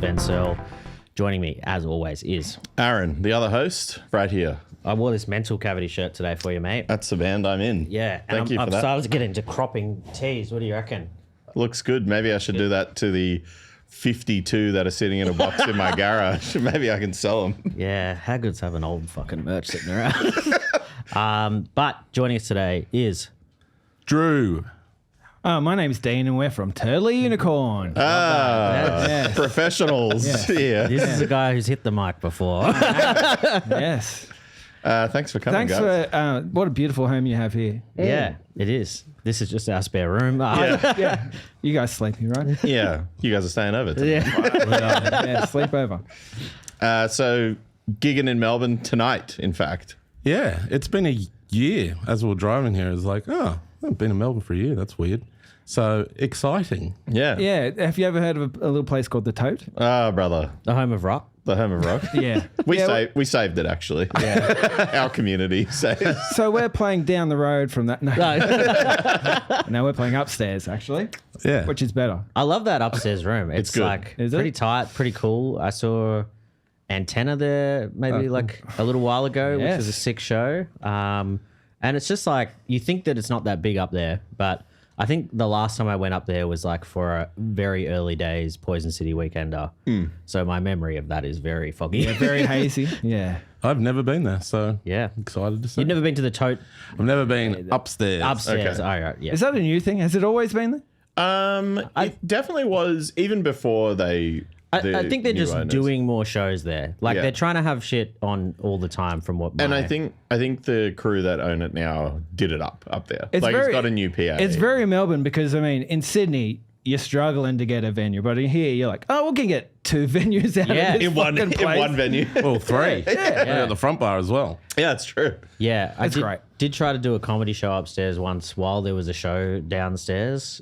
Ben Searle. Joining me, as always, is Aaron, the other host, right here. I wore this mental cavity shirt today for you, mate. That's the band I'm in. Yeah, Thank you for that. I was getting into cropping tees. What do you reckon? Looks good. Maybe I should do that to the 52 that are sitting in a box in my garage. Maybe I can sell them. Yeah, how good's having old fucking merch sitting around? But joining us today is Drew. My name's Dean and we're from Turley Unicorn. Yes. Professionals. Yes. Yeah. This is a guy who's hit the mic before. Yes. Thanks for coming, Thanks guys. for what a beautiful home you have here. Yeah, it is. This is just our spare room. Yeah. You guys sleep here, right? Yeah, you guys are staying over tonight. Yeah, sleep over. So, gigging in Melbourne tonight, in fact. Yeah, it's been a year as we were driving here. It's like, oh, I've been in Melbourne for a year. That's weird. So exciting. Yeah. Yeah. Have you ever heard of a little place called The Tote? Ah, brother. The home of rock. The home of rock. Yeah. We saved it, actually. Yeah. Our community saved it. So we're playing down the road from that. No, no, we're playing upstairs, actually. Yeah. Which is better. I love that upstairs room. It's good. like Is it? pretty tight, pretty cool. I saw Antenna there maybe like a little while ago, which Yes. was a sick show. And it's just like, you think that it's not that big up there, but I think the last time I went up there was like for a very early days Poison City Weekender. So my memory of that is very foggy. Yeah, very hazy. Yeah. I've never been there, so Yeah. excited to see. You've never been to the Tote I've never been upstairs. upstairs? Okay. Oh, right, yeah. Is that a new thing? Has it always been there? It definitely was, even before they... I think they're new just owners. doing more shows there. Like Yeah. they're trying to have shit on all the time from what And my- I think the crew that own it now did it up there. It's Like, very- it's got a new PA. It's very Melbourne because, I mean, in Sydney, you're struggling to get a venue. But in here, you're like, oh, we can get 2 venues out Yeah. of this in one place. venue. Well, 3. Yeah. At the front bar as well. Yeah, it's true. Yeah, I That's did, great. did try to do a comedy show upstairs once while there was a show downstairs.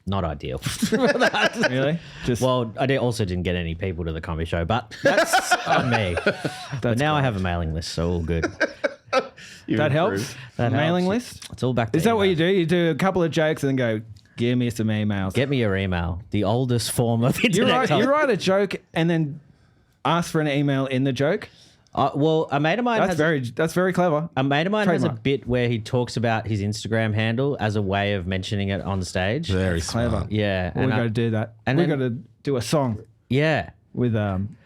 Not ideal. Really? Just Well, also didn't get any people to the comedy show, but that's on me. But now I have a mailing list, so all good. You that helps. improved. That Mailing helps. list. It's all back to Is that what email. you do? You do a couple of jokes and then go, give me some emails. Get me your email. The oldest form of you internet. write a joke and then ask for an email in the joke. Well, a mate of mine That's very clever. a mate of mine has a Trademark. bit where he talks about his Instagram handle as a way of mentioning it on stage. Very Clever. smart. Yeah, Well, we got to do that. and We then- got to do a song yeah. with And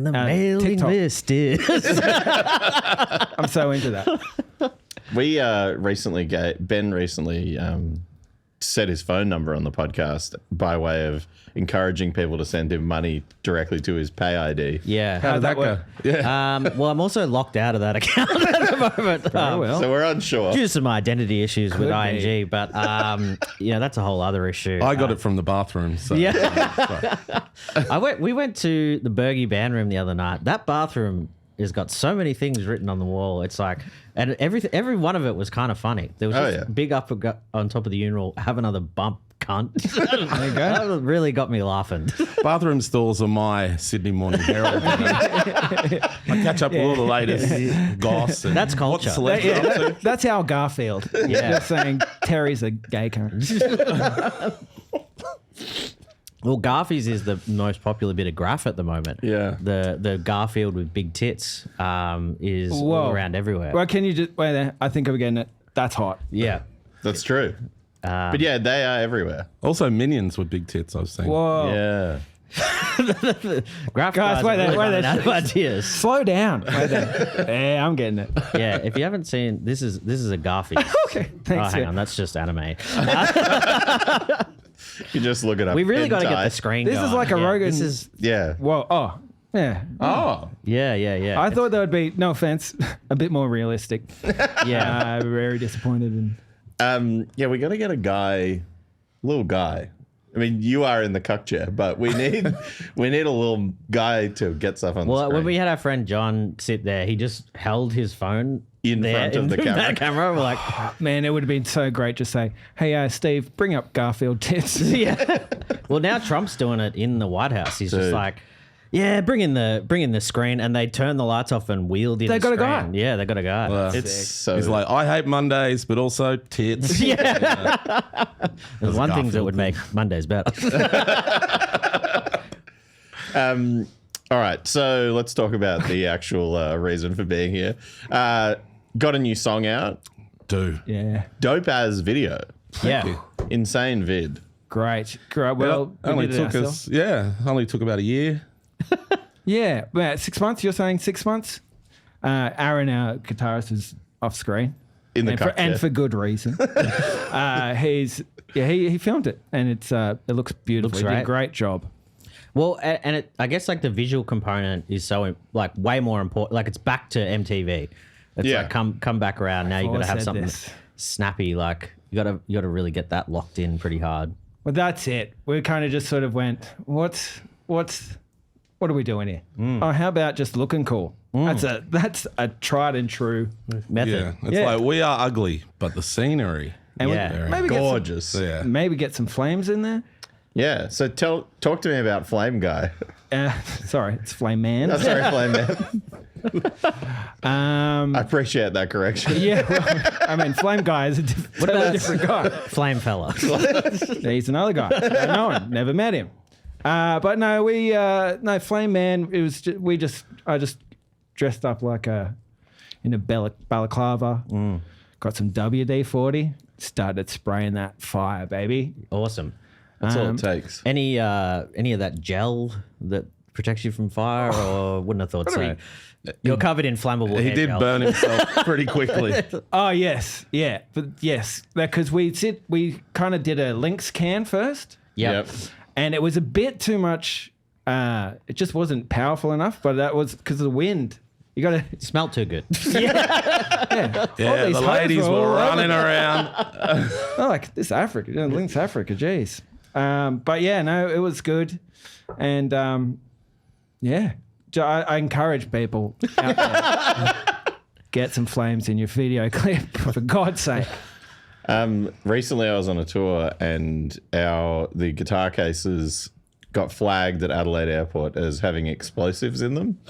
the mailing TikTok. list is. I'm so into that. We Ben recently said his phone number on the podcast by way of encouraging people to send him money directly to his pay ID. Yeah. How did that go? Yeah. Well, I'm also locked out of that account at the moment. Very well. So we're unsure. Due to some identity issues with Could ING, be. but yeah, that's a whole other issue. I got it from the bathroom. So. Yeah. We went to the Bergie band room the other night. That bathroom has got so many things written on the wall. It's like, and every one of it was kind of funny. There was just big up on top of the urinal, have another bump, cunt. There you go. That really got me laughing. Bathroom stalls are my Sydney Morning Herald. I catch up with all the latest goss. And That's what culture. celebs are up to. That's our Garfield. Yeah. Just saying Terry's a gay cunt. Well, Garfies is the most popular bit of graph at the moment. Yeah. The Garfield with big tits is all Whoa. around everywhere. Well, can you just wait there? I think I'm getting it. That's hot. Yeah. That's true. But yeah, they are everywhere. Also, minions with big tits, I was saying. Whoa. Yeah. Graph Guys, guys wait are there, really wait running there. out of ideas. Slow down. Wait there. Yeah, I'm getting it. Yeah, if you haven't seen, this is a Garfield. Okay, Oh, thanks. hang on, that's just anime. You just look it up. We really got to get hentai. the screen This going. is like a Yeah, Rogan- This is, Yeah. Whoa. Oh. Yeah. Oh. yeah. I thought that would be, no offense, a bit more realistic. yeah. Very disappointed in. Yeah, we got to get a little guy. I mean, you are in the cuck chair, but we need a little guy to get stuff on the Well, screen. when we had our friend John sit there, he just held his phone In there front of the in camera. that camera. We're like, Man, it would have been so great to say, hey, Steve, bring up Garfield tits. yeah. Well, now Trump's doing it in the White House. He's just Dude. like, yeah, bring in the screen, and they turn the lights off and wheeled in. They the got a screen. guy. Yeah, they got a guy. it's so He's like, I hate Mondays, but also tits. There's one thing that Garfield would make Mondays better. All right, so let's talk about the actual reason for being here. Got a new song out. Yeah. Dope as video. Yeah. Insane vid. Great. Well, we only did it took ourselves. only took about a year. Yeah. About 6 months. You're saying 6 months? Aaron, our guitarist, is off screen. In the and for good reason. He filmed it, and it looks beautiful. He did a great job. Well, and I guess like the visual component is so like way more important. Like it's back to MTV. It's like come back around now. You got to have something snappy. Like you got to really get that locked in pretty hard. Well, that's it. We kind of just sort of went, what are we doing here? Oh, how about just looking cool? That's a tried and true Method. Yeah, it's like we are ugly, but the scenery, and Yeah. Gorgeous. Maybe get some flames in there. Yeah, so talk to me about Flame Guy. Sorry, it's Flame Man. Oh, sorry, Flame Man. I appreciate that correction. Yeah, well, I mean, Flame Guy is a different guy. Flame fella. He's another guy. I don't know him. Never met him. But no, Flame Man. It was I just dressed up like in a balaclava. Got some WD-40. Started spraying that fire, baby. Awesome. That's all it takes. Any of that gel that protects you from fire, or wouldn't have thought so. You're covered in flammable. he hair did gel. burn himself pretty quickly. Oh yes, yeah, but yes, because we kind of did a Lynx can first, Yep. and it was a bit too much. It just wasn't powerful enough, but that was because of the wind. You got to It smelled too good. Yeah, these the hoes ladies were all were over running around. Oh, like this Africa, Lynx Africa, jeez. But yeah, no, it was good, and yeah, I encourage people out there, get some flames in your video clip for God's sake. Recently, I was on a tour, and the guitar cases got flagged at Adelaide Airport as having explosives in them,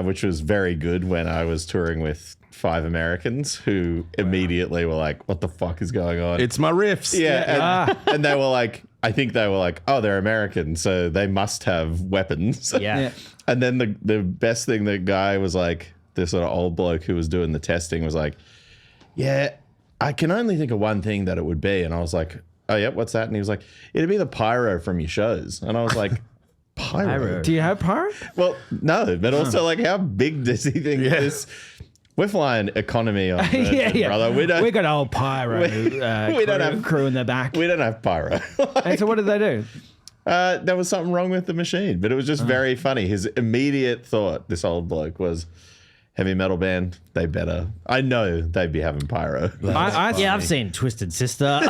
which was very good when I was touring with 5 Americans who immediately were like, what the fuck is going on? It's my riffs. Yeah. And they were like, I think they were like, oh, they're American, so they must have weapons. Yeah. And then the best thing, the guy was like, this sort of old bloke who was doing the testing was like, yeah, I can only think of one thing that it would be. And I was like, oh, yeah, what's that? And he was like, it'd be the pyro from your shows. And I was like, pyro? Do you have pyro? Well, no, but also like, how big does he think this? We're flying economy on Virgin, brother. We got old pyro crew in the back. We don't have pyro. And so what did they do? There was something wrong with the machine, but it was just very funny. His immediate thought, this old bloke, was heavy metal band, they better. I know they'd be having pyro. I've seen Twisted Sister.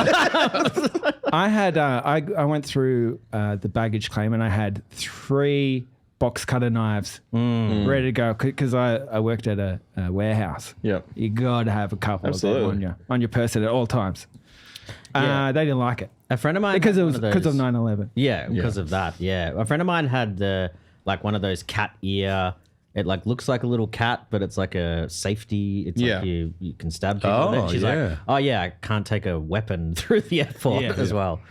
I had I went through the baggage claim, and I had 3 box cutter knives ready to go because I worked at a warehouse. Yep. You got to have a couple Absolutely. of them on your person at all times. Yeah. They didn't like it A friend of mine because had it was one of because of those- 9/11. Yeah, because of that. Yeah, a friend of mine had like one of those cat ear. It like looks like a little cat, but it's like a safety. It's Yeah. like you can stab people with Oh, it. She's yeah. like, oh yeah, I can't take a weapon through the airport as well.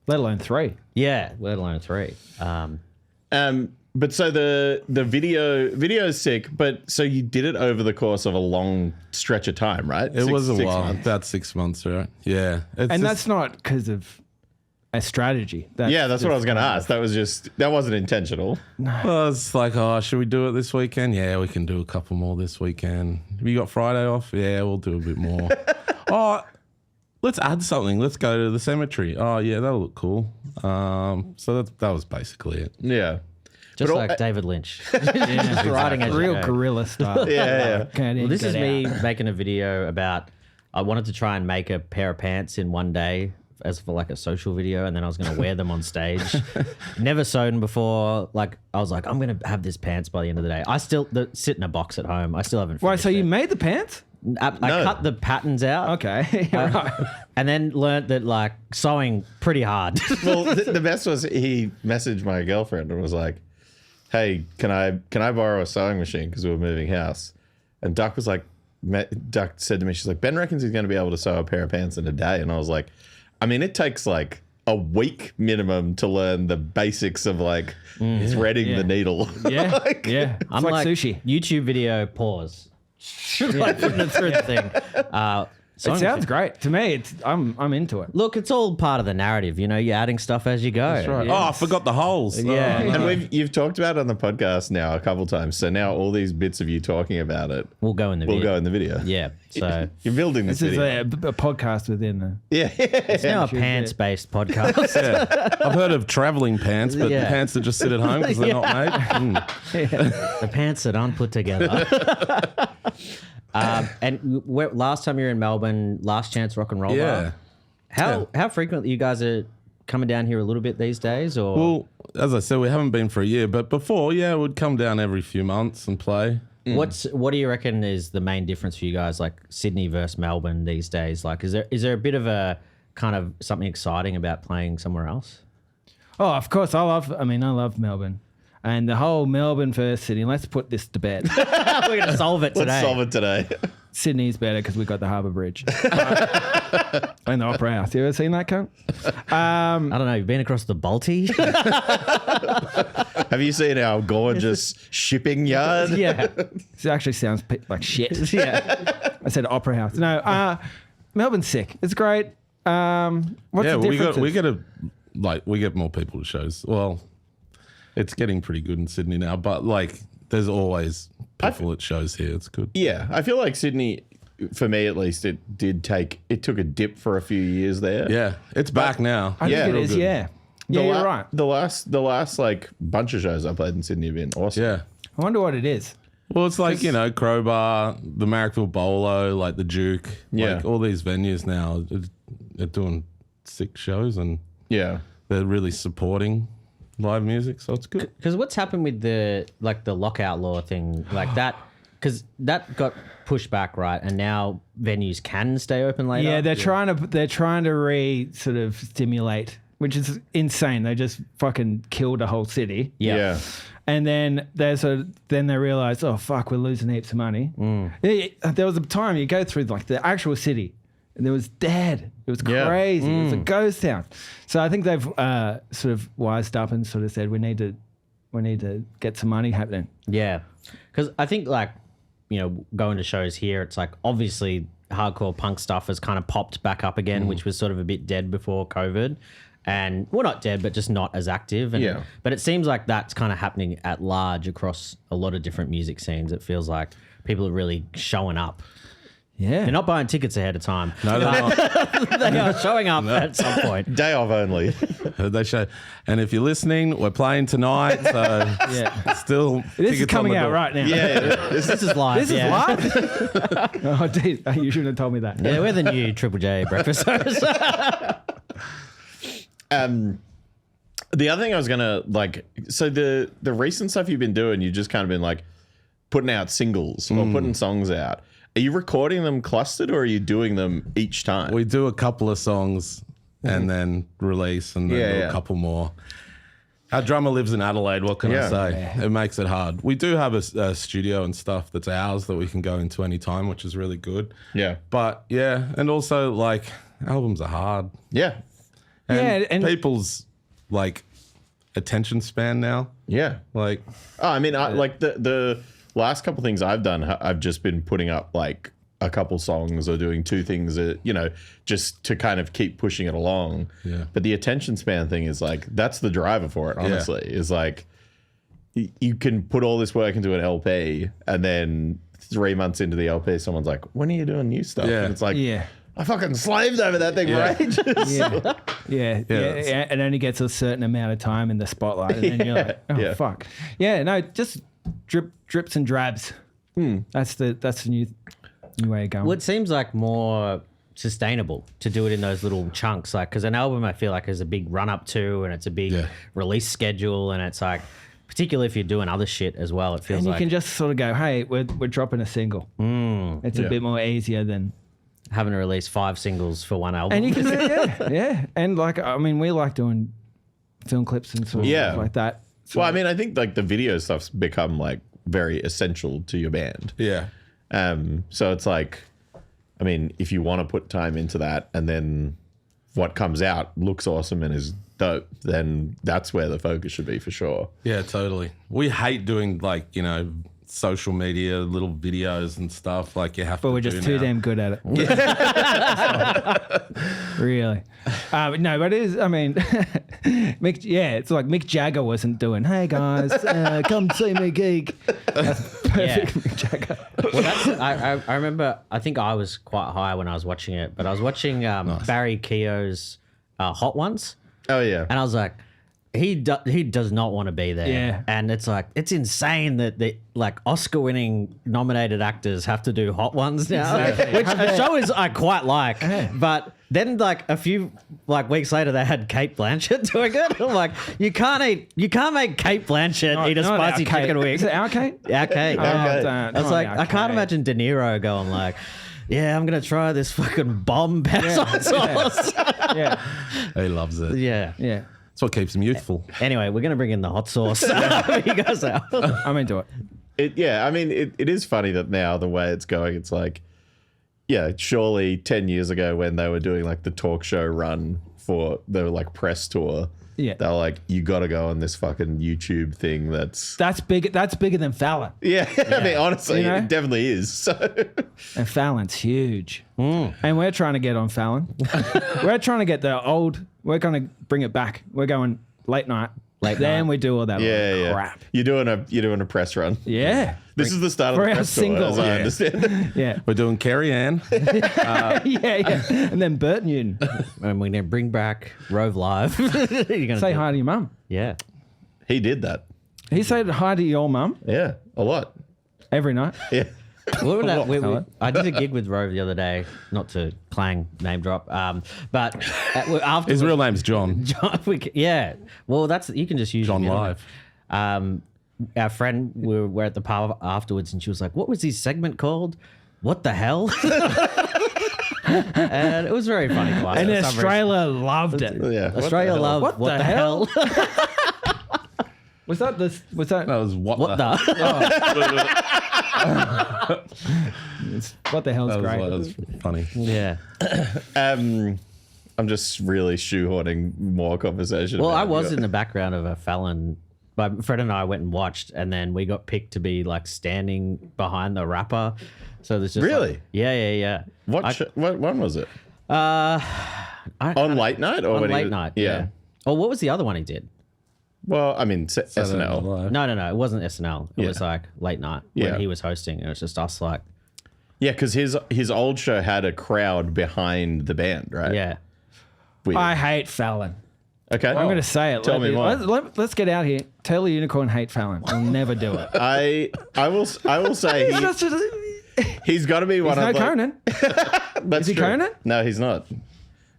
Let alone 3. Yeah, let alone 3. But so the video is sick, but so you did it over the course of a long stretch of time, right? It was a while, months. about 6 months, right? Yeah. And that's not because of a strategy. That's what I was going to ask. That wasn't intentional. Well, it's like, oh, should we do it this weekend? Yeah, we can do a couple more this weekend. Have you got Friday off? Yeah, we'll do a bit more. Oh, let's add something. Let's go to the cemetery. Oh, yeah, that'll look cool. So that was basically it. Yeah. Just But like David Lynch. Just writing as you real go. guerrilla style. Yeah. Well, this is me making a video about. I wanted to try and make a pair of pants in one day as for like a social video, and then I was going to wear them on stage. Never sewn before. Like I was like, I'm going to have this pants by the end of the day. I still sit in a box at home. I still haven't. Right, finished so you it. made the pants? I cut the patterns out. Okay. Right. And then learned that like sewing pretty hard. Well, the best was he messaged my girlfriend and was like, hey, can I borrow a sewing machine because we were moving house? And Duck was like, Duck said to me, she's like, Ben reckons he's going to be able to sew a pair of pants in a day. And I was like, I mean, it takes like a week minimum to learn the basics of like threading the needle. Yeah, Like, yeah. It's I'm like sushi. YouTube video pause. Like putting it through the thing. It sounds great to me. I'm into it. Look, it's all part of the narrative. You know, you're adding stuff as you go. That's right. Yeah. Oh, I forgot the holes. Yeah. Oh, no. And you've talked about it on the podcast now a couple times. So now all these bits of you talking about it We'll go in the will video. go in the video. Yeah. So You're building this This is video. a podcast within the. Yeah. it's now a pants-based podcast. Yeah. I've heard of traveling pants, but Yeah. the pants that just sit at home because they're not made. The pants that aren't put together. And last time you were in Melbourne, Last Chance Rock and Roll Yeah. Bar. How frequently you guys are coming down here a little bit these days? Or Well, as I said, we haven't been for a year, but before, we'd come down every few months and play. what do you reckon is the main difference for you guys, like Sydney versus Melbourne these days? Like, is there a bit of a kind of something exciting about playing somewhere else? Oh, of course. I love Melbourne. And the whole Melbourne versus Sydney, let's put this to bed. We're going to solve it today. Let's solve it today. Sydney's better because we've got the Harbour Bridge. And the Opera House. You ever seen that, cunt? I don't know. You've been across the Balti? Have you seen our gorgeous shipping yard? Yeah. It actually sounds like shit. Yeah. I said Opera House. No, Melbourne's sick. It's great. What's the difference? we get more people to shows. Well, it's getting pretty good in Sydney now, but like there's always people at shows here. It's good. Yeah. I feel like Sydney, for me at least, it took a dip for a few years there. Yeah, it's back now. I think it is, yeah. Yeah, you're right. The last like bunch of shows I played in Sydney have been awesome. Yeah. I wonder what it is. Well, it's like, Crowbar, the Marrickville Bolo, like the Duke. Yeah. Like all these venues now are doing sick shows and Yeah. they're really supporting live music, so it's good. Because what's happened with the lockout law thing, like that, because that got pushed back, right? And now venues can stay open later. Yeah, they're trying to sort of stimulate, which is insane. They just fucking killed a whole city. Yeah. And then they realize, oh fuck, we're losing heaps of money. There was a time you go through like the actual city, and it was dead. It was crazy. It was a ghost town. So I think they've sort of wised up and sort of said we need to get some money happening. Yeah. Because I think going to shows here, it's like obviously hardcore punk stuff has kind of popped back up again, which was sort of a bit dead before COVID. And well, not dead, but just not as active. And, but it seems like that's kind of happening at large across a lot of different music scenes. It feels like people are really showing up. Yeah. They're not buying tickets ahead of time. No, they're not. They are showing up at some point. Day off only. They show. And if you're listening, we're playing tonight, so still This is tickets on coming the out door. right now. Yeah. This is live. This is live? Oh, dude, you shouldn't have told me that. Yeah, we're the new Triple J breakfast host. The other thing I was gonna so the recent stuff you've been doing, you've just kind of been like putting out singles or putting songs out. Are you recording them clustered or are you doing them each time? We do a couple of songs and then release and then do a couple more. Our drummer lives in Adelaide. What can I say? It makes it hard. We do have a studio and stuff that's ours that we can go into any time, which is really good. Yeah. But and also like albums are hard. Yeah. And people's like attention span now. Yeah. Like, Oh, I mean, like the last couple things I've done, I've just been putting up like a couple songs or doing two things, just to kind of keep pushing it along. Yeah. But the attention span thing is like, that's the driver for it, honestly, is like, you can put all this work into an LP and then 3 months into the LP, someone's like, when are you doing new stuff? Yeah. And it's like, Yeah. I fucking slaved over that thing for ages. Yeah. It only gets a certain amount of time in the spotlight, and then you're like, oh fuck. Yeah, no, just drips and drabs. That's the new way of going. Well, it seems like more sustainable to do it in those little chunks, like because an album I feel like is a big run up to, and it's a big release schedule, and it's like, particularly if you're doing other shit as well, it feels and you like can just sort of go, hey, we're dropping a single. It's a bit more easier than. having to release 5 singles for one album. And you can, and like, I mean, we like doing film clips and sort of stuff like that. So, Well, I mean, I think like the video stuff's become like very essential to your band. yeah. So it's like, I mean, if you want to put time into that and then what comes out looks awesome and is dope, then that's where the focus should be for sure. Yeah, totally. We hate doing like, social media, little videos and stuff like you have But to we're do just too now. damn good at it. Really. No, but it is, I mean, it's like Mick Jagger wasn't doing, hey guys, come see me geek. That's perfect Mick Jagger. Well, I remember, I think I was quite high when I was watching it, but I was watching Barry Keogh's Hot Ones. Oh yeah. And I was like, he does not want to be there. Yeah. And it's like, it's insane that the like Oscar-winning nominated actors have to do Hot Ones now, which the show is I quite like. But then like a few like weeks later, they had Kate Blanchett doing it. I'm like, you can't make Kate Blanchett eat a Not spicy our Kate. chicken wing. Is it our Kate? Our Kate. Okay. I was like, I can't imagine De Niro going like, yeah, I'm gonna try this fucking bomb pesto sauce. Yeah. He loves it. Yeah. Yeah. That's what keeps him youthful. Anyway, we're gonna bring in the hot sauce. You guys out. I'm into it. It is funny that now the way it's going, it's like, yeah, surely 10 years ago when they were doing like the talk show run for the like press tour, Yeah. they're like, you got to go on this fucking YouTube thing. That's Bigger than Fallon. yeah. I mean, honestly, You know? it definitely is. So And Fallon's huge. And we're trying to get on Fallon. We're trying to get we're going to bring it back. We're going late night. Then we do all that crap. You're doing a press run. Yeah. This is the start of For the our press tour, single, as I yeah. understand. Yeah. We're doing Carrie Ann. Yeah. And then Bert Newton. And we're gonna bring back Rove Live. You're gonna Say hi to your mum. Yeah. He did that. He said hi to your mum Yeah, a lot. every night. Yeah. I did a gig with Rove the other day, not to clang name drop, but after His real name's John. yeah. Well, you can just use John your Live. Our friend, we were at the pub afterwards, and she was like, "What was his segment called? What the hell?" And it was very funny to us. And for some reason. Australia loved it. Yeah. Australia loved what the hell? Was that this? Was that? That was what What the. What the hell's That great? was funny. Yeah. I'm just really shoehorning more conversation. Well, about I was it. in the background of a Fallon. My friend and I went and watched, and then we got picked to be like standing behind the rapper. So there's just Really? like, yeah. What one was it? On late night or On when he late was- night. Yeah. Oh, what was the other one he did? Well, I mean, Saturday Night SNL. Live. No, it wasn't SNL. It Yeah. was like late night Yeah. when he was hosting. And it was just us like, Yeah, because his old show had a crowd behind the band, right? yeah. Weird. I hate Fallon. Okay. I'm going to say it. Tell me more. Let's get out here. Tell the unicorn hate Fallon. I'll never do it. I will say he's got to be one He's no of like, Conan. That's Is he true. Conan? No, he's not.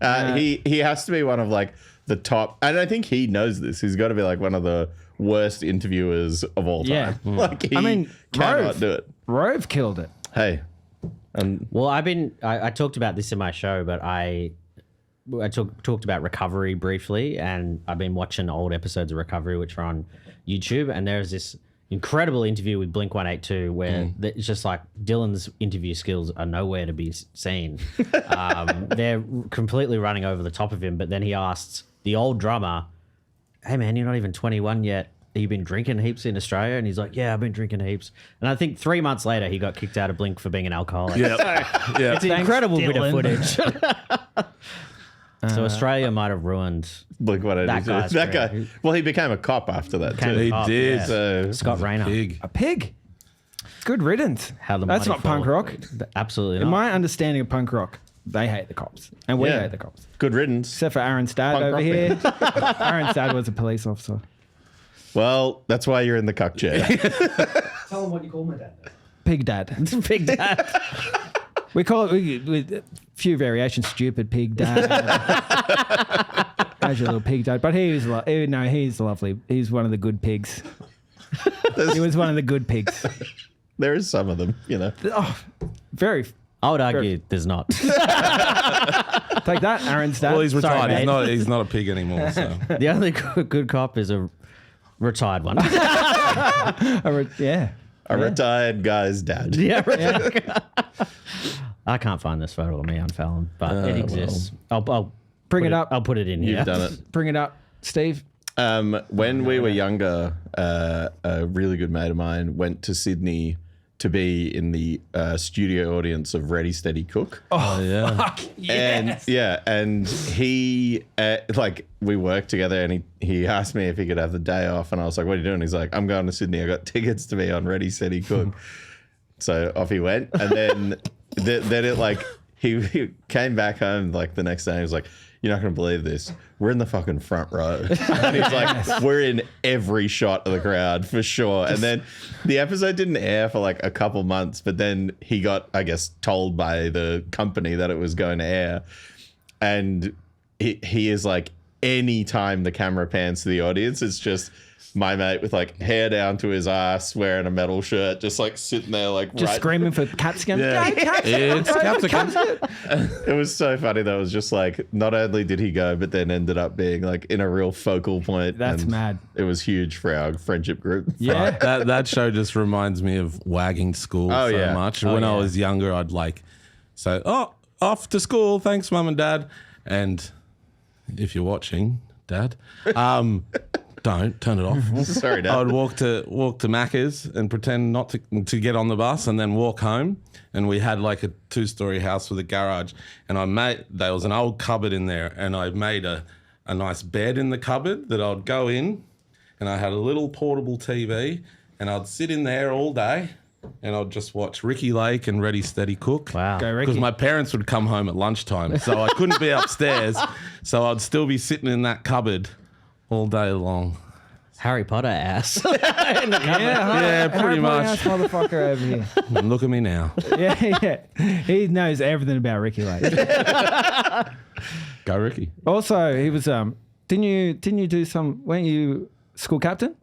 He has to be one of like the top, and I think he knows this. He's got to be like one of the worst interviewers of all time. Yeah. Like he cannot Rove. do it. Rove killed it. Hey, Well, I talked about this in my show, but I talked about Recovery briefly, and I've been watching old episodes of Recovery, which are on YouTube, and there's this incredible interview with Blink-182 where it's just like Dylan's interview skills are nowhere to be seen. They're completely running over the top of him, but then he asks the old drummer, "Hey man, you're not even 21 yet. Have you been drinking heaps in Australia?" And he's like, "Yeah, I've been drinking heaps." And I think 3 months later, he got kicked out of Blink for being an alcoholic. Yeah. It's an incredible bit of Dylan. footage. So Australia might have ruined Blink-182. That guy's That great. guy. Well, he became a cop after that Became too. He Oh, did. yeah. So Scott Rayner. Pig. A pig. Good riddance. How the That's mighty not punk fall. rock. Absolutely In not. my understanding of punk rock, they hate the cops. And we Yeah. hate the cops. good riddance. Except for Aaron's dad Punk over rock here. Aaron's dad was a police officer. Well, that's why you're in the cuck chair. Tell him what you call my dad. Pig dad. Big dad. We call it, with a few variations, stupid pig dad. How's your little pig dad? But he's lovely. He's one of the good pigs. He was one of the good pigs. There is some of them, you know. Oh, very. I would argue there's not. Take that, Aaron's dad. Well, he's Sorry, retired. mate. He's not a pig anymore. So The only good cop is a retired one. Yeah. A retired guy's dad. Yeah, right. I can't find this photo of me on Fallon, but it exists. I'll Bring it up. I'll put it in here. You've done it. Bring it up, Steve. When we were younger, a really good mate of mine went to Sydney to be in the studio audience of Ready Steady Cook. Oh, yeah. Fuck yes. And he we worked together, and he asked me if he could have the day off, and I was like, "What are you doing?" He's like, "I'm going to Sydney. I got tickets to be on Ready Steady Cook." So off he went, and then he came back home the next day. And he was like, "You're not going to believe this. We're in the fucking front row." And he's like, "We're in every shot of the crowd for sure." And then the episode didn't air for a couple months, but then he got, I guess, told by the company that it was going to air. And he is like, anytime the camera pans to the audience, it's just my mate with hair down to his ass, wearing a metal shirt, just sitting there just screaming for Capsicum. Yeah. It's Capsicum. It was so funny. That was just not only did he go, but then ended up being in a real focal point. That's and mad. It was huge for our friendship group. Yeah. That show just reminds me of wagging school much. When I was younger, I'd say, "Oh, off to school. Thanks, Mum and Dad." And if you're watching, Dad, don't turn it off. Sorry, Dad. I would walk to Macca's and pretend not to get on the bus, and then walk home. And we had a 2-story house with a garage, and there was an old cupboard in there, and I made a nice bed in the cupboard that I'd go in, and I had a little portable TV, and I'd sit in there all day, and I'd just watch Ricky Lake and Ready Steady Cook. Wow. Go Ricky. Because my parents would come home at lunchtime, so I couldn't be upstairs, so I'd still be sitting in that cupboard all day long. Harry Potter ass. Yeah, pretty much. Ass motherfucker over here. And look at me now. Yeah. He knows everything about Ricky Lake. Go Ricky. Also, he was didn't you do weren't you school captain?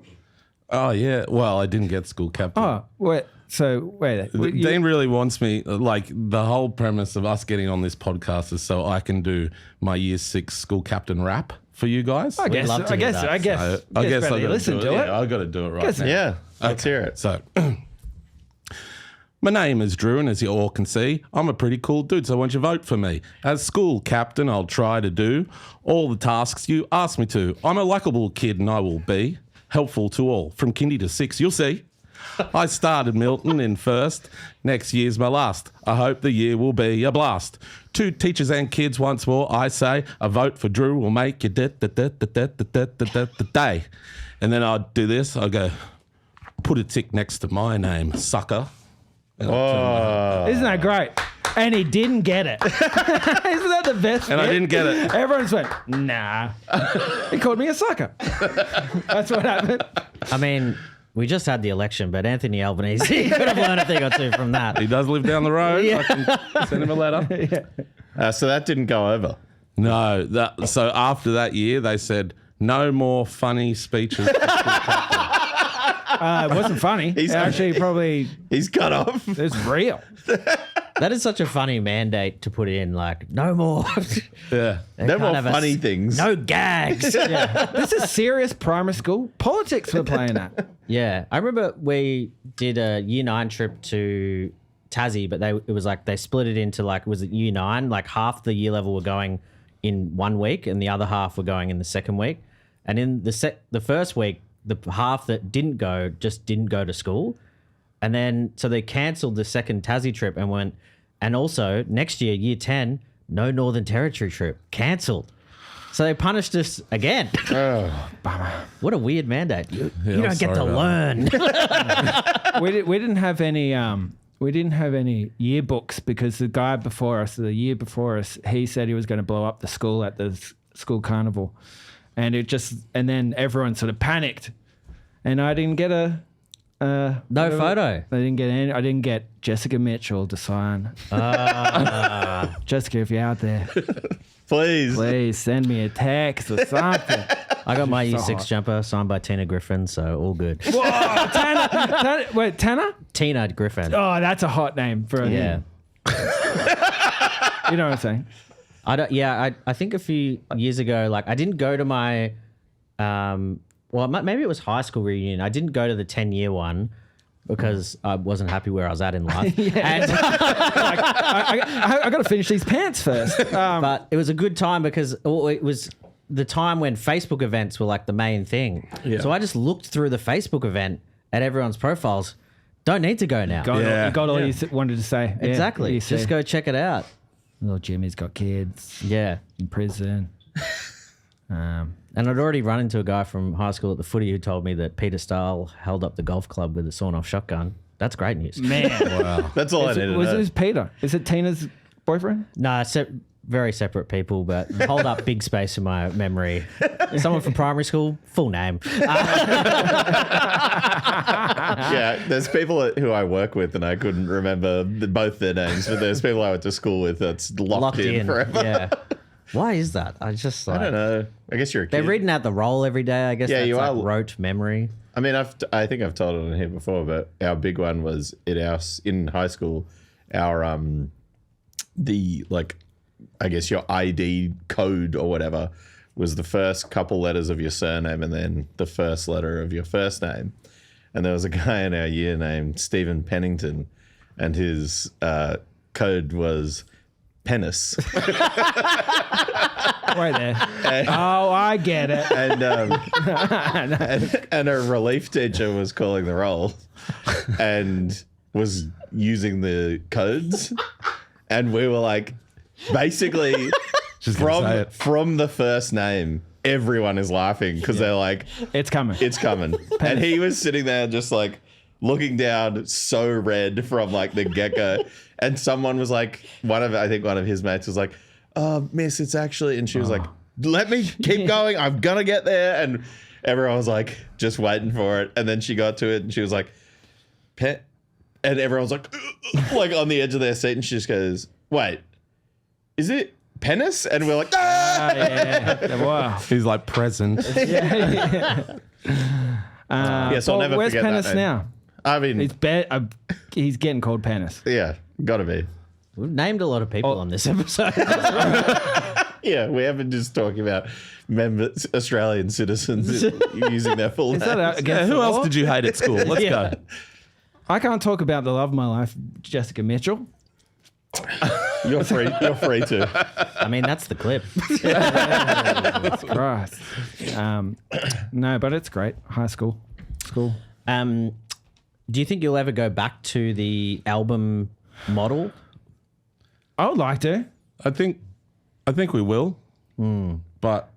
Oh yeah. Well, I didn't get school captain. Oh, wait. So wait. Dean really wants me. The whole premise of us getting on this podcast is so I can do my year 6 school captain rap for you guys. I guess. love to I hear guess. that. I guess. I guess I better gotta listen do to it. Yeah, I got to do it right. Guess now. Yeah, let's hear it. So, my name is Drew, and as you all can see, I'm a pretty cool dude, so won't you vote for me? As school captain, I'll try to do all the tasks you ask me to. I'm a likable kid, and I will be helpful to all, from kindy to 6, you'll see. I started Milton in first. Next year's my last. I hope the year will be a blast. To teachers and kids once more, I say a vote for Drew will make you day. And then I'd do this. I go, put a tick next to my name, sucker. Oh, Isn't that great? And he didn't get it. Isn't that the best? And I bit? didn't get it. Everyone's went, nah. He called me a sucker. That's what happened. I mean, we just had the election, but Anthony Albanese could have learned a thing or two from that. He does live down the road. I can send him a letter. so that didn't go over. No. So after that year, they said, no more funny speeches. It wasn't funny. He's actually probably He's cut off. it's real. That is such a funny mandate to put in, no more. Yeah. No more Can't have funny things. No gags. Yeah. This is serious primary school politics we're playing at. Yeah, I remember we did a year 9 trip to Tassie, but it was they split it into was it year 9? Half the year level were going in 1 week, and the other half were going in the second week. And in the first week, the half that didn't go just didn't go to school, and then so they cancelled the second Tassie trip and went. And also next year, year 10, no Northern Territory trip cancelled. So they punished us again. Oh, What a weird mandate. You I'm don't get sorry to about learn. We didn't have any yearbooks because the guy before us, the year before us, he said he was going to blow up the school at the school carnival, and then everyone sort of panicked, and I didn't get No photo. I didn't get Jessica Mitchell to sign. Jessica, if you're out there, please send me a text or something. I got my year So 6 hot. jumper signed by Tina Griffin, so all good. Whoa, Tanner. Wait, Tanner? Tina Griffin. Oh, that's a hot name for a Yeah. You know what I'm saying? I think a few years ago, I didn't go to my, maybe it was high school reunion. I didn't go to the 10-year one, because I wasn't happy where I was at in life. And, I got to finish these pants first. but it was a good time because it was the time when Facebook events were like the main thing. Yeah. So I just looked through the Facebook event at everyone's profiles. Don't need to go now. You got all you wanted to say. Yeah, Exactly. you Just see. go check it out. Little Jimmy's got kids Yeah. in prison. And I'd already run into a guy from high school at the footy who told me that Peter Stahl held up the golf club with a sawn-off shotgun. That's great news. Man. Wow. That's all I needed to Was know. it Peter? Is it Tina's boyfriend? No, very separate people, but hold up big space in my memory. Someone from primary school, full name. Yeah, there's people who I work with and I couldn't remember both their names, but there's people I went to school with that's locked in forever. Yeah. Why is that? I just like, I don't know. I guess you're a kid. They're reading out the roll every day. I guess Yeah, that's you like are. rote memory. I mean, I think I've told it on here before, but our big one was in high school. Our the like, I guess your ID code or whatever was the first couple letters of your surname and then the first letter of your first name. And there was a guy in our year named Stephen Pennington, and his code was penis. Right there. Oh, I get it. And a relief teacher was calling the roll and was using the codes, and we were like, basically Just gonna say it. from the first name, everyone is laughing because they're like, It's coming. it's coming. And he was sitting there just like looking down, so red from like the get-go. And someone was like, I think one of his mates was like, miss, it's actually, and she was like, let me keep going, I'm gonna get there. And everyone was like just waiting for it, and then she got to it and she was like, pet, and everyone was like on the edge of their seat, and she just goes, wait, is it penis? And we're like, ah! Yeah. Wow. He's like present. Yes, I'll never where's forget Penis that name. now? I mean, He's getting called Penis. yeah, gotta be. We've named a lot of people on this episode. Yeah, we haven't just talking about Australian citizens using their full names. Is that Yeah, against who the else law? did you hate at school? Let's go. I can't talk about the love of my life, Jessica Mitchell. You're free to. I mean, that's the clip. Christ. No, but it's great. High school. School. Do you think you'll ever go back to the album model? I would like to. I think we will. But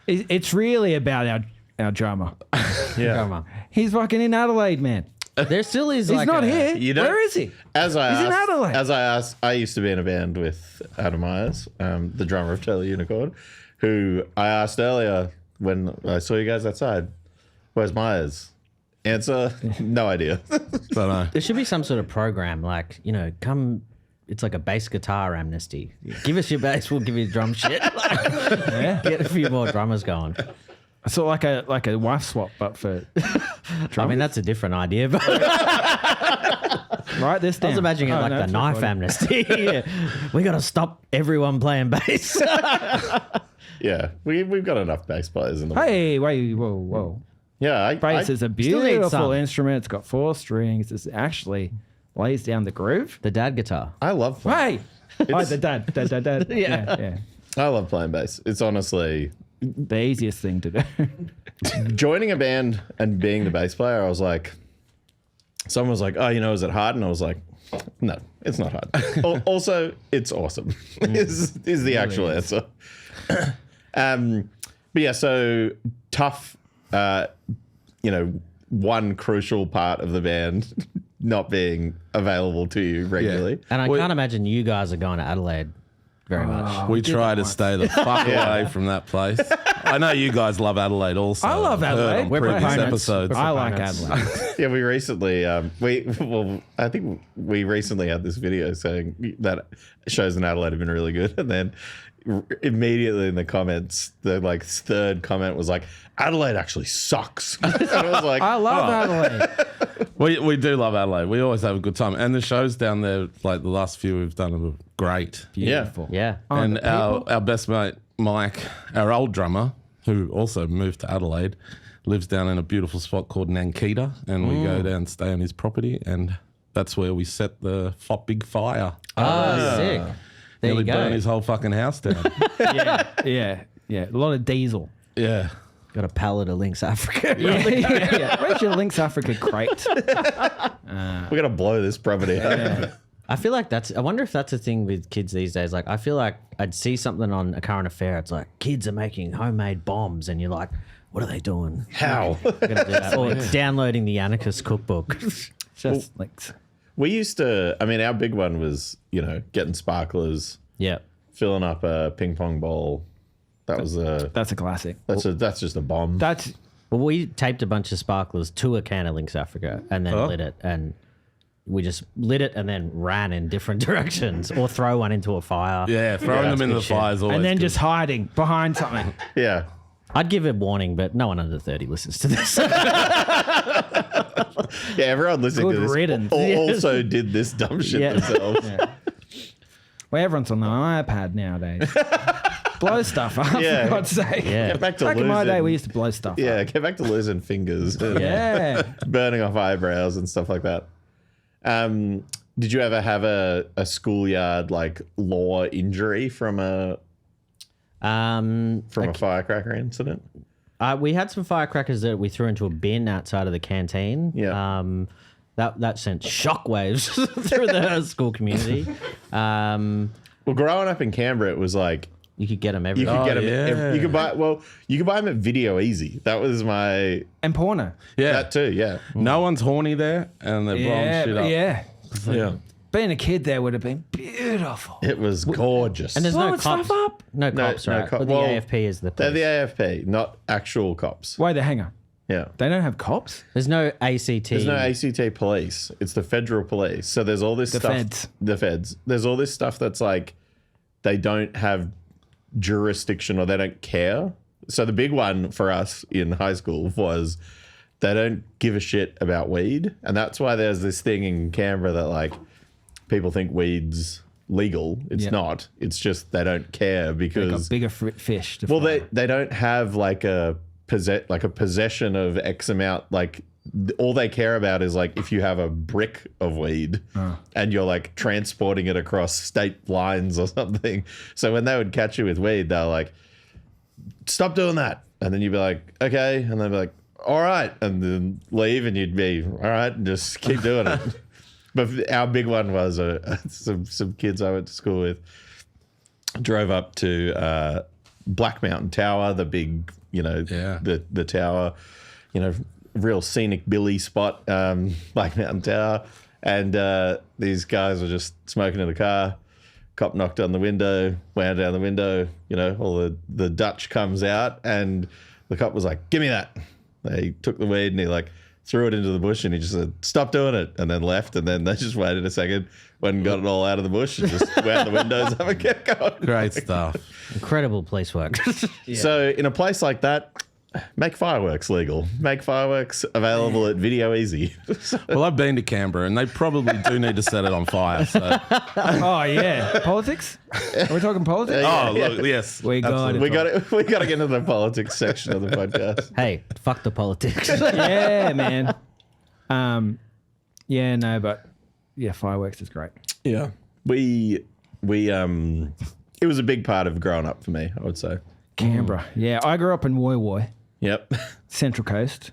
It's really about our drummer. Come on. He's fucking in Adelaide, man. There still is He's like not here. You know- Where is he? As I He's in asked, Adelaide. I used to be in a band with Adam Myers, the drummer of Taylor Unicorn, who I asked earlier when I saw you guys outside, where's Myers? Answer, no idea. don't know. There should be some sort of program like, come, it's like a bass guitar amnesty. Give us your bass, we'll give you drum shit. Get a few more drummers going. So like a wife swap, but for I mean, that's a different idea, but write this down. I was imagining it Oh, like no, the it's knife recorded. amnesty. Yeah. We got to stop everyone playing bass. Yeah, we've got enough bass players in the world. Hey, wait, whoa. Yeah, Bass is a still need beautiful some. instrument. It's got 4 strings. It actually lays down the groove. The dad guitar. I love playing. Hey! Oh, the dad. Yeah. I love playing bass. It's honestly The easiest thing to do. joining a band and being the bass player. I was like, someone was like, "Oh, is it hard?" And I was like, "No, it's not hard." Also, it's awesome. is the actual answer. But yeah, so tough. One crucial part of the band not being available to you regularly. And I can't imagine you guys are going to Adelaide very much. We try to stay the fuck away from that place. I know you guys love Adelaide also. I love I've heard Adelaide. on We're previous proponents. episodes. I like Proponents. Adelaide. Yeah, we recently, I think we recently had this video saying that shows in Adelaide have been really good. And then immediately in the comments, the third comment was like, Adelaide actually sucks. And I was like, I love Adelaide. We do love Adelaide. We always have a good time. And the shows down there, like the last few we've done, are great. Beautiful. Yeah. And our best mate, Mike, our old drummer, who also moved to Adelaide, lives down in a beautiful spot called Nankita, and we go down and stay on his property, and that's where we set the big fire. Oh, sick. There Nearly you burn go. his whole fucking house down. Yeah. A lot of diesel. Yeah. Got a pallet of Lynx Africa. Yeah. Where's your Lynx Africa crate? We're going to blow this property up. I feel like I wonder if that's a thing with kids these days. Like, I feel like I'd see something on a current affair. It's like, kids are making homemade bombs. And you're like, what are they doing? How? We're gonna do that. Or downloading the Anarchist cookbook. Just Lynx. We used to, I mean, our big one was, getting sparklers, Yeah. filling up a ping pong bowl. That's a classic. that's just a bomb. That's Well, we taped a bunch of sparklers to a can of Lynx Africa and then lit it. And we just lit it and then ran in different directions or throw one into a fire. Yeah, throwing them into the good shit. fire is always and then good. just hiding behind something. Yeah. I'd give it warning, but no one under 30 listens to this. Yeah, everyone listening Good to this riddance. also did this dumb shit Yeah. themselves. Well, everyone's on the iPad nowadays. Blow stuff up, Yeah. for God's sake. Yeah. Get back to Back in my losing. day, we used to blow stuff Yeah, up. get back to losing fingers and Yeah. burning off eyebrows and stuff like that. Did you ever have a schoolyard like law injury from a firecracker incident? We had some firecrackers that we threw into a bin outside of the canteen. Yeah. That sent shockwaves through the school community. Well, growing up in Canberra, it was like You could get them you everywhere. could get them. yeah. You could buy them at Video Easy. That was my And porno. yeah. that too. Yeah. No one's horny there, and they're blowing shit up. Yeah. Yeah. Being a kid there would have been beautiful. It was gorgeous. And there's no Blowing stuff cops. up? No cops, no right? cop- But the well, AFP is the They're police. the AFP, not actual cops. Why the hanger? Yeah. They don't have cops? There's no ACT. There's no ACT police. It's the federal police. So there's all this stuff. feds. The feds. There's all this stuff that's like they don't have jurisdiction or they don't care. So the big one for us in high school was they don't give a shit about weed. And that's why there's this thing in Canberra that like people think weed's legal. It's Yeah. not. It's just they don't care They got because bigger fish to well, fry. they don't have like a possession of X amount. Like all they care about is like if you have a brick of weed and you're like transporting it across state lines or something. So when they would catch you with weed, they're like, "Stop doing that," and then you'd be like, "Okay," and they'd be like, "All right," and then leave, and you'd be, "All right," and just keep doing it. But our big one was some kids I went to school with drove up to Black Mountain Tower, the big, the tower, real scenic Billy spot, Black Mountain Tower. And these guys were just smoking in the car. Cop knocked on the window, wound down the window, all the Dutch comes out, and the cop was like, "Give me that." They took the weed and he like threw it into the bush and he just said, "Stop doing it," and then left. And then they just waited a second, went and got it all out of the bush and just wound the windows up and kept going. Great stuff. Incredible police work. So in a place like that, make fireworks legal. Make fireworks available at Video Easy. Well, I've been to Canberra, and they probably do need to set it on fire. So. Oh, yeah. Politics? Are we talking politics? Oh, look, yes. We got it. we got to get into the politics section of the podcast. Hey, fuck the politics. Yeah, man. Yeah, no, but yeah, fireworks is great. Yeah, we it was a big part of growing up for me, I would say. Canberra. Yeah, I grew up in Woy Woy, Yep. Central Coast.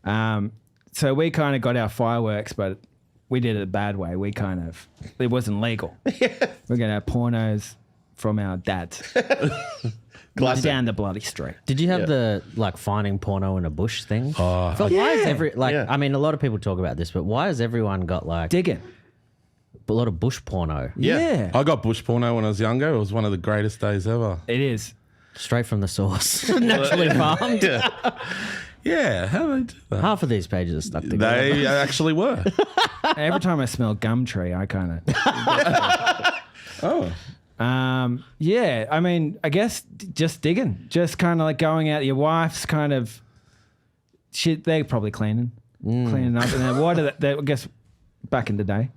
So we kind of got our fireworks, but we did it a bad way. It wasn't legal. We got our pornos from our dads Classic. down the bloody street. Did you have Yeah. the like finding porno in a bush thing? But why is I mean, a lot of people talk about this, but why has everyone got like Digging. a lot of bush porno Yeah. I got bush porno when I was younger. It was one of the greatest days ever. It is. straight from the source, naturally farmed? Yeah, how do they do that? Half of these pages are stuck together. They actually were. Every time I smell gum tree, I kind of. Oh. Yeah, I mean, I guess just digging, just kind of like going out. Your wife's kind of shit. They're probably cleaning up. And then why do they? I guess back in the day,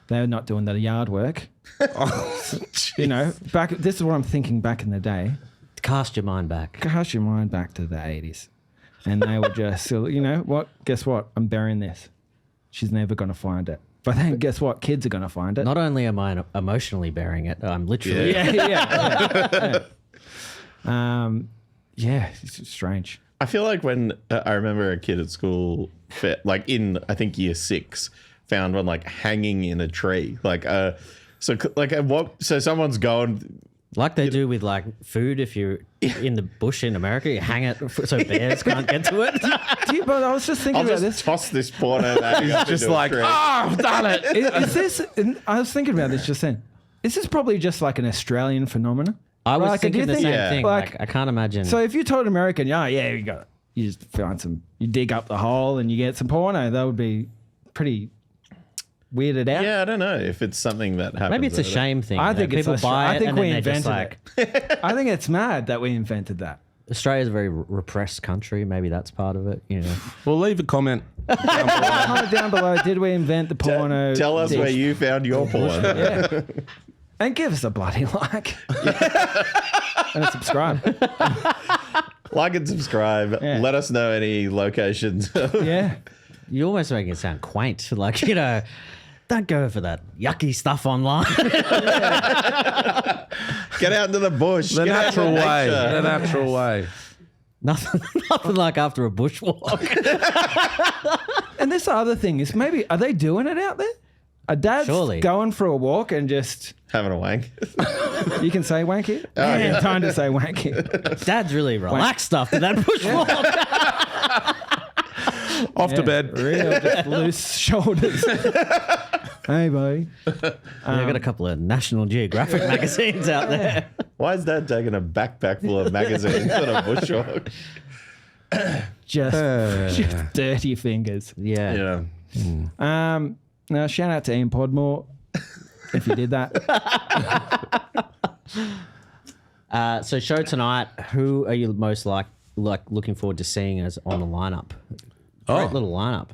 they were not doing the yard work. Back. This is what I'm thinking. Back in the day, Cast your mind back. cast your mind back to the 80s. And they were just, you know what? Guess what? I'm burying this. She's never going to find it. But then guess what? Kids are going to find it. Not only am I emotionally burying it, I'm literally. Yeah. It's strange. I feel like when I remember a kid at school, like in, I think year 6, found one like hanging in a tree. So someone's going. Like they do with like food, if you're in the bush in America, you hang it so bears can't get to it. But I was just thinking I'll about just this. toss this porno. He's just like, I've done it. Is this? I was thinking about this just then. Is this probably just like an Australian phenomenon? I was Like, thinking do the you same think- thing. like- Like, I can't imagine. So if you told an American, you got it. You just find you dig up the hole and you get some porno, that would be pretty weirded out. Yeah, I don't know if it's something that happens. maybe it's a over there. shame thing. I you know, think it's people buy I it think and we then they're just invented like, it. I think it's mad that we invented that. Australia's a very repressed country. Maybe that's part of it. You know, Well, leave a comment. Comment down below. Did we invent the porno? Tell us dish? where you found your porn. Yeah. And give us a bloody like. And a subscribe. Like and subscribe. Yeah. Let us know any locations. Yeah. you're almost making it sound quaint. Like, you know, don't go for that yucky stuff online. Get out into the bush. The Get out natural into way. nature. The natural way. nothing like after a bushwalk. And this other thing is maybe, are they doing it out there? Are dads Surely. going for a walk and just, Having a wank. you can say wanky? yeah. Time to say wanky. Dad's really relaxed after that bushwalk. Off to bed. Real just loose shoulders. Hey, buddy. I've got a couple of National Geographic magazines out there. Why is Dad taking a backpack full of magazines on a bushwalk? Just dirty fingers. Yeah. Yeah. Now, shout out to Ian Podmore if you did that. So show tonight. Who are you most like looking forward to seeing as on the lineup? Great little lineup.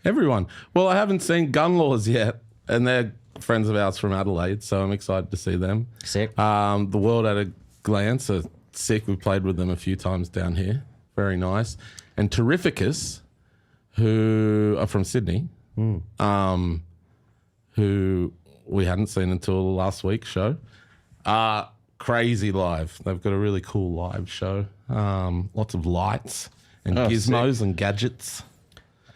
Everyone. Well, I haven't seen Gun Laws yet, and they're friends of ours from Adelaide, so I'm excited to see them. Sick. The World at a Glance are sick. We've played with them a few times down here. Very nice. And Terrificus, who are from Sydney, who we hadn't seen until last week's show. Crazy live. They've got a really cool live show. Lots of lights and gizmos and gadgets.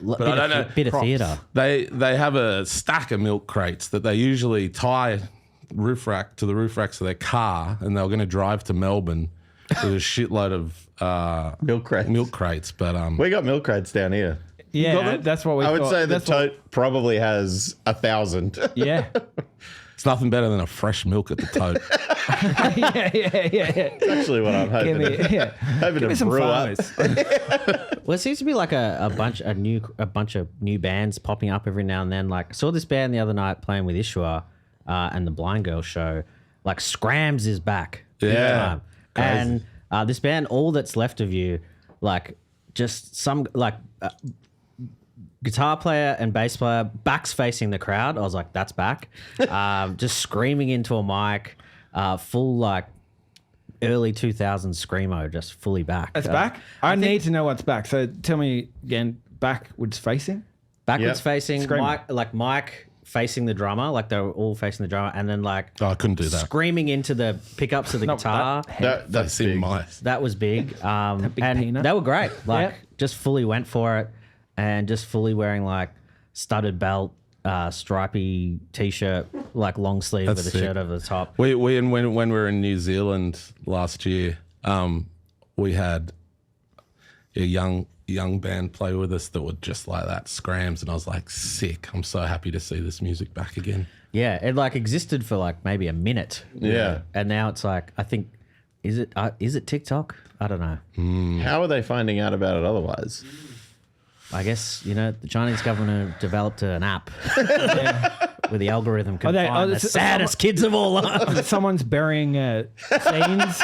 But I don't know. Bit of Props. theatre. They have a stack of milk crates that they usually tie to the roof racks of their car, and they were going to drive to Melbourne with a shitload of Milk crates. But We got milk crates down here. Yeah, that's what we I would thought. say the That's what- tote probably has 1,000. Yeah. it's nothing better than a fresh milk at the tote. yeah. Actually, what I'm hoping. Hoping Give me to some brew up. farmers. Well, it seems to be like a bunch of new bands popping up every now and then. Like, I saw this band the other night playing with Ishua and the Blind Girl show. Like, Scrams is back. big Yeah. time. And this band, All That's Left of You, like, just some like guitar player and bass player, backs facing the crowd. I was like, that's back. Just screaming into a mic, full like early 2000s screamo, just fully back. It's back? I need to know what's back. So tell me again, backwards facing? Backwards Yep. facing, Screamo. Mike facing the drummer, like they were all facing the drummer, and then like Oh, I couldn't do that. screaming into the pickups of the guitar. That's in big. my. That was big. big And peanut. they were great. Like, Yeah. just fully went for it and just fully wearing like studded belt, stripy t-shirt, like long sleeve That's with a sick. shirt over the top. When we were in New Zealand last year, we had a young band play with us that were just like that, Scrams, and I was like, sick. I'm so happy to see this music back again. Yeah, it like existed for like maybe a minute. Yeah. And now it's like, I think, is it TikTok? I don't know. How are they finding out about it otherwise? I guess, you know, the Chinese government developed an app where the algorithm can they- find the it's- saddest kids of all lives. Someone's burying scenes.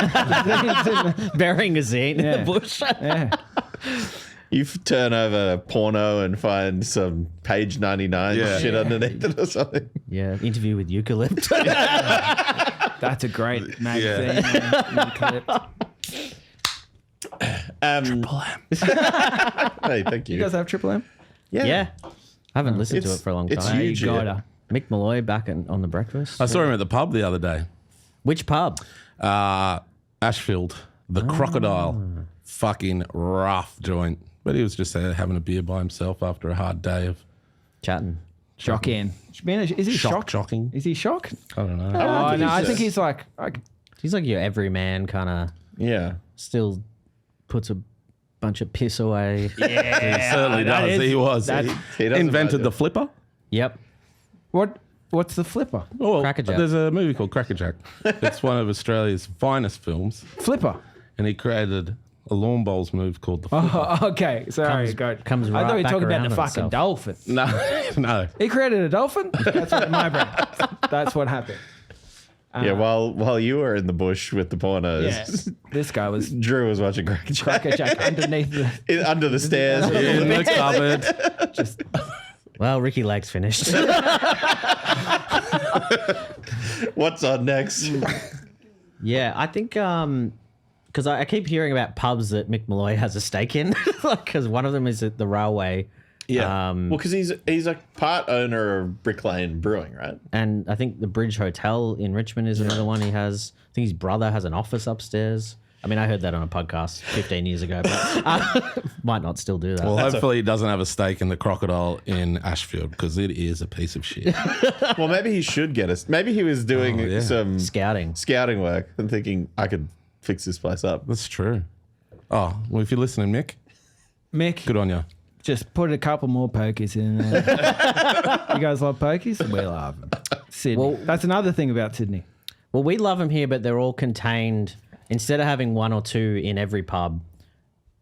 Burying a zine in Yeah. the bush. Yeah. You turn over porno and find some page 99 Yeah. shit underneath it or something. Yeah, interview with Eucalypt. That's a great magazine. Triple M. Hey, thank you. You guys have Triple M? Yeah. I haven't listened to it for a long time. It's huge. You Yeah. gotta. Mick Malloy back on the breakfast. I saw him at the pub the other day. Which pub? Ashfield, the Crocodile. Fucking rough joint. But he was just there having a beer by himself after a hard day of Chatting. Shocking. Is he shocked? shocking. Is he shocked? I don't know. Oh, no, I he's think just- he's like He's like your everyman kind of Yeah. still puts a bunch of piss away. He certainly that does. is- He was. that's- He doesn't Invented mind the it. flipper. Yep. what's the flipper? Oh, Crackerjack. there's a movie called Crackerjack. It's one of Australia's finest films. Flipper. And he created a lawn bowls move called the flipper. Oh, okay. Sorry. comes I right thought you were back talking about around the on fucking itself. dolphin. No, no. He created a dolphin? That's what my brain. That's what happened. Yeah, while you were in the bush with the pornos, Yeah. This guy was Drew was watching Crackerjack crackerjack underneath the under the stairs. In the cupboard. just Well, Ricky Lake's finished. What's on next? Yeah, I think because I keep hearing about pubs that Mick Malloy has a stake in, because one of them is at the railway. Yeah. Um, Well, because he's a part owner of Brick Lane Brewing, right? And I think the Bridge Hotel in Richmond is another one he has. I think his brother has an office upstairs. I mean, I heard that on a podcast 15 years ago, but might not still do that. Well, hopefully he doesn't have a stake in the Crocodile in Ashfield because it is a piece of shit. Well, maybe he should get us. Maybe he was doing yeah. some Scouting. work and thinking I could fix this place up. That's true. Oh, well, if you're listening, Mick, good on you. just put a couple more pokies in there. You guys love pokies? We love them. Sydney. Well- That's another thing about Sydney. Well, we love them here, but they're all contained. Instead of having one or two in every pub,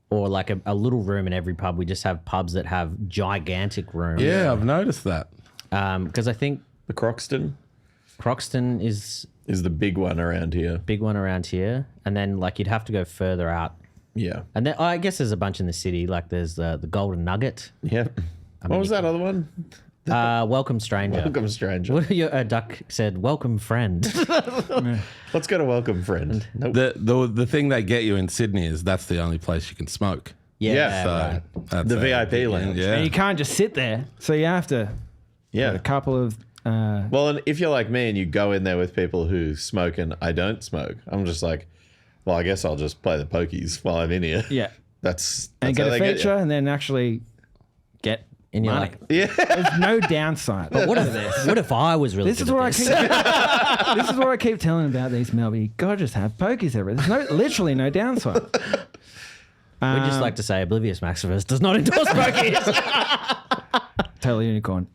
or like a little room in every pub, we just have pubs that have gigantic rooms. Yeah, I've noticed that. Because I think The Croxton Croxton is is the big one around here. big one around here, and then like you'd have to go further out. Yeah. And then I guess there's a bunch in the city. Like there's the Golden Nugget. Yep. What was that other one? Welcome stranger. Welcome stranger. What your duck said? Welcome friend. Let's go to Welcome Friend. Nope. The thing they get you in Sydney is that's the only place you can smoke. Yeah, So right. that's The a- VIP lounge. Yeah. And you can't just sit there. So you have to Yeah. put a couple of... Well, and if you're like me and you go in there with people who smoke and I don't smoke, I'm just like, well, I guess I'll just play the pokies while I'm in here. yeah. That's And how get a they feature you. and then actually get And you're money. like, Yeah. There's no downside. But what if I was really This is good what at this? this is what I keep telling about these Melbourne. You gotta just have pokies everywhere. There's literally no downside. We'd just like to say Oblivious Maximus does not endorse pokies. Taylor Unicorn.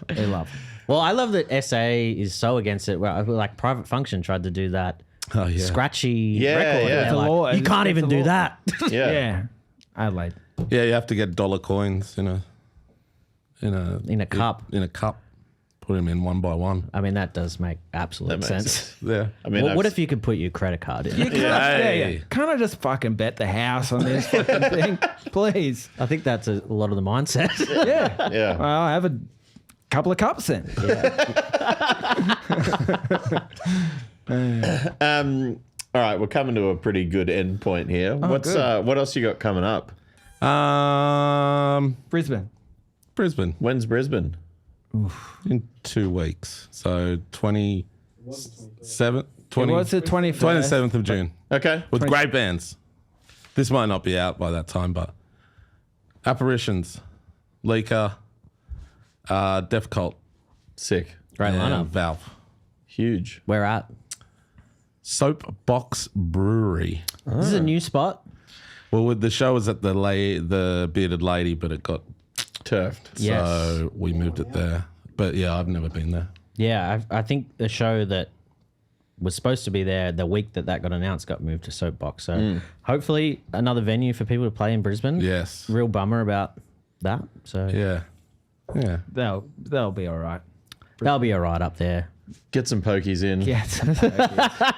They love. Well, I love that SA is so against it. Well, like Private Function tried to do that Oh, yeah. scratchy Yeah, record. yeah. They're It's the like, law. you It's can't the even do law. that. Yeah. Yeah. Adelaide. Yeah, you have to get dollar coins in a In a cup. In a cup. Put them in one by one. I mean, that does make absolute That makes sense. sense. Yeah. I mean, Well, what I've- if you could put your credit card in? Yeah. Can't I just fucking bet the house on this fucking thing? Please. I think that's a lot of the mindset. Yeah. Yeah. Well, I have a couple of cups then. All right, we're coming to a pretty good end point here. good. What else you got coming up? Brisbane. Brisbane When's Brisbane? in 2 weeks. So 27th, It was the 21st. 27th of June. Okay. With great bands. This might not be out by that time, but Apparitions, Leaker, Def Cult, Sick. Great and lineup. Valve. Huge. Where at? Soapbox Brewery. This is a new spot. Well, with the show was at the Bearded Lady, but it got Turfed. Yes. so we moved it there. But yeah, I've never been there. Yeah, I think the show that was supposed to be there the week that got announced got moved to Soapbox. So hopefully another venue for people to play in Brisbane. Yes. Real bummer about that. So Yeah. Yeah. They'll be all right. that'll be all right up there. Get some pokies in. Yes.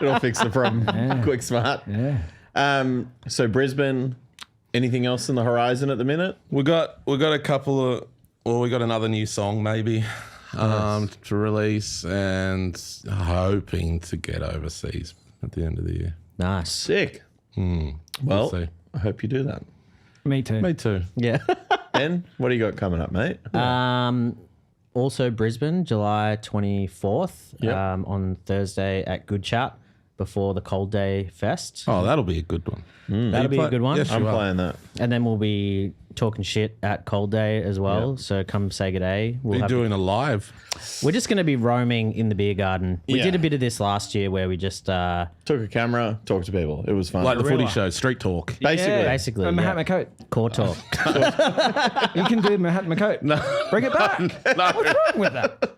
It'll fix the problem. Quick, smart. Yeah. So Brisbane, anything else in the horizon at the minute? We got a couple of, well, we got another new song maybe to release and hoping to get overseas at the end of the year. Nice. Sick. Well, see. I hope you do that. Me too. Me too. Yeah. Ben, what do you got coming up, mate? Also Brisbane, July 24th, Yep. on Thursday at Good Chat before the Cold Day Fest. Oh, that'll be a good one. That'll be a good one. Yes, I'm you are. playing that. And then we'll be talking shit at Cold Day as well. Yep. So come say good day. You're doing a live. We're just going to be roaming in the beer garden. We Yeah. did a bit of this last year where we just Took a camera, talked to people. It was fun. Like the footy Gorilla. show, street talk. Basically. basically Mahatma Coat. core talk. You can do Mahatma Coat. No. Bring it back. What's wrong with that?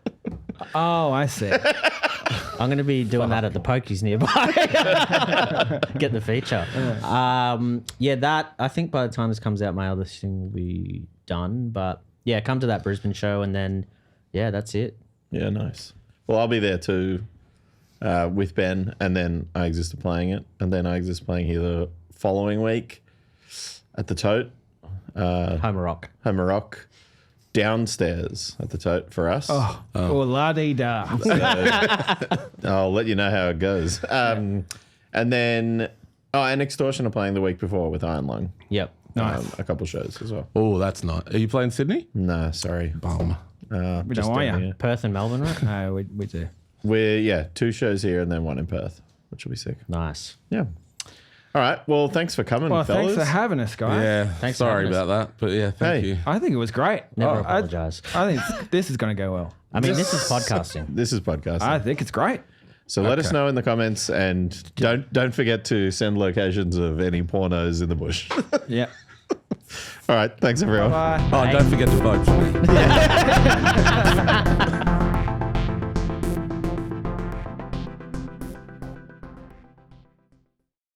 Oh, I see. I'm going to be doing that at the Pokies nearby. Get the feature. That I think by the time this comes out, my other thing will be done. But yeah, come to that Brisbane show, and then that's it. Yeah, nice. Well, I'll be there too with Ben, and then I exist to playing it, and then I exist playing here the following week at the Tote. Homer Rock. Homer Rock. Downstairs at the Tote for us. Oh, la-dee-da. I'll let you know how it goes. And then, and Extortion are playing the week before with Iron Lung. Yep. Nice. A couple shows as well. Oh, that's nice. Are you playing Sydney? No, sorry. Bum. We Just don't want down you. here. Perth and Melbourne, right? No, we do. We're, 2 shows here and then 1 in Perth, which will be sick. Nice. Yeah. All right. Well, thanks for coming, Well, fellas. thanks for having us, guys. Yeah. Thanks for Sorry having us. about that. But yeah, thank Hey. you. I think it was great. Never I apologise. think this is going to go well. I mean, this is podcasting. This is podcasting. I think it's great. So let us know in the comments, and don't forget to send locations of any pornos in the bush. Yeah. All right. Thanks, everyone. Bye. Oh, don't forget to vote for me.